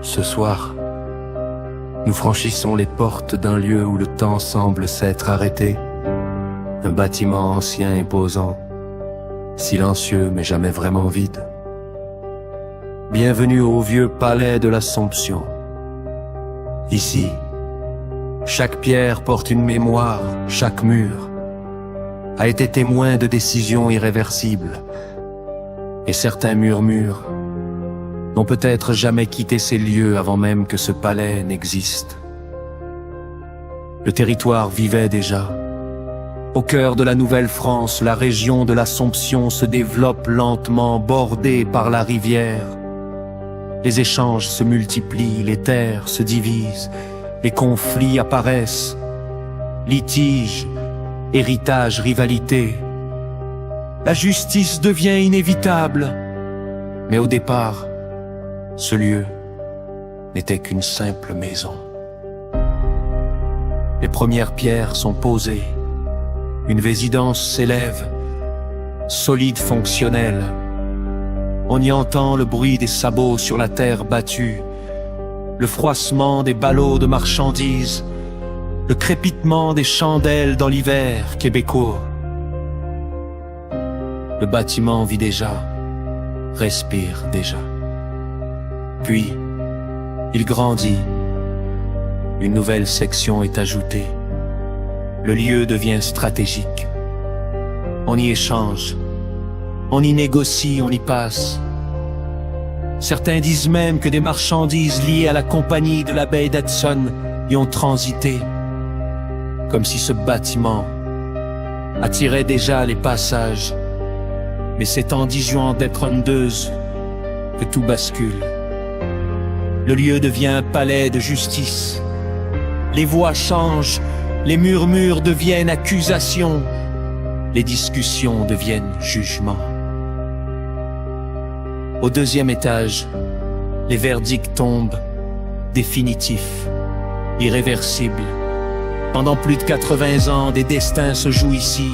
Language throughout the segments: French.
Ce soir, nous franchissons les portes d'un lieu où le temps semble s'être arrêté. Un bâtiment ancien imposant, silencieux mais jamais vraiment vide. Bienvenue au vieux palais de l'Assomption. Ici, chaque pierre porte une mémoire, chaque mur a été témoin de décisions irréversibles. Et certains murmures n'ont peut-être jamais quitté ces lieux avant même que ce palais n'existe. Le territoire vivait déjà. Au cœur de la Nouvelle-France, la région de l'Assomption se développe lentement, bordée par la rivière. Les échanges se multiplient, les terres se divisent, les conflits apparaissent. Litiges, héritage, rivalité. La justice devient inévitable. Mais au départ, ce lieu n'était qu'une simple maison. Les premières pierres sont posées. Une résidence s'élève, solide, fonctionnelle. On y entend le bruit des sabots sur la terre battue, le froissement des ballots de marchandises, le crépitement des chandelles dans l'hiver québécois. Le bâtiment vit déjà, respire déjà. Puis, il grandit. Une nouvelle section est ajoutée. Le lieu devient stratégique. On y échange, on y négocie, on y passe. Certains disent même que des marchandises liées à la compagnie de la baie d'Hudson y ont transité. Comme si ce bâtiment attirait déjà les passages. Mais c'est en disant d'être ondeuse que tout bascule. Le lieu devient un palais de justice. Les voix changent, les murmures deviennent accusations, les discussions deviennent jugements. Au deuxième étage, les verdicts tombent, définitifs, irréversibles. Pendant plus de 80 ans, des destins se jouent ici.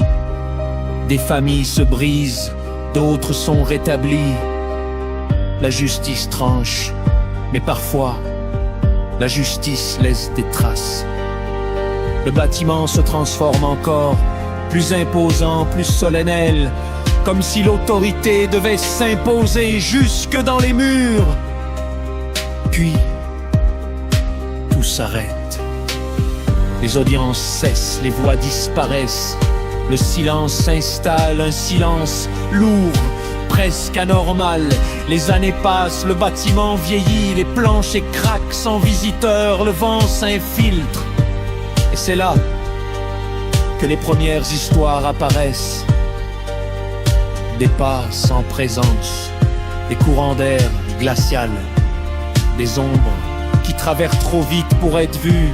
Des familles se brisent, d'autres sont rétablies. La justice tranche, mais parfois, la justice laisse des traces. Le bâtiment se transforme encore, plus imposant, plus solennel, comme si l'autorité devait s'imposer jusque dans les murs. Puis, tout s'arrête. Les audiences cessent, les voix disparaissent. Le silence s'installe, un silence lourd, presque anormal. Les années passent, le bâtiment vieillit, les planchers craquent sans visiteurs, le vent s'infiltre. Et c'est là que les premières histoires apparaissent. Des pas sans présence, des courants d'air glacial, des ombres qui traversent trop vite pour être vues.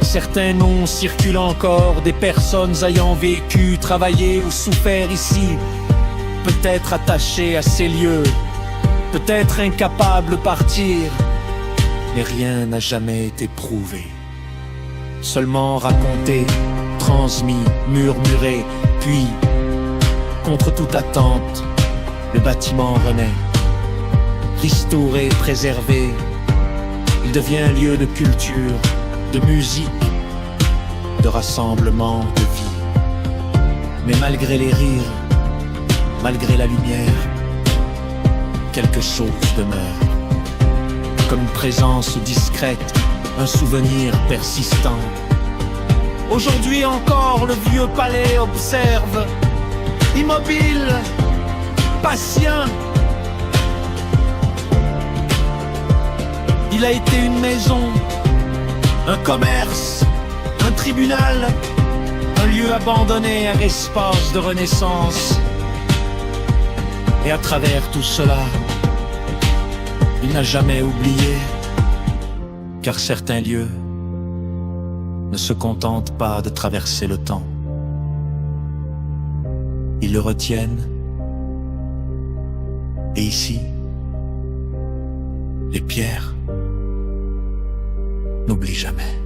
Certains noms circulent encore, des personnes ayant vécu, travaillé ou souffert ici, peut-être attachées à ces lieux, peut-être incapables de partir, mais rien n'a jamais été prouvé. Seulement raconté, transmis, murmuré, puis, contre toute attente, le bâtiment renaît. Restauré, préservé, il devient un lieu de culture, de musique, de rassemblement, de vie. Mais malgré les rires, malgré la lumière, quelque chose demeure. Comme une présence discrète, un souvenir persistant. Aujourd'hui encore, le vieux palais observe, immobile, patient. Il a été une maison, un commerce, un tribunal, un lieu abandonné, un espace de renaissance. Et à travers tout cela, il n'a jamais oublié, car certains lieux ne se contentent pas de traverser le temps. Ils le retiennent. Et ici, les pierres n'oublient jamais.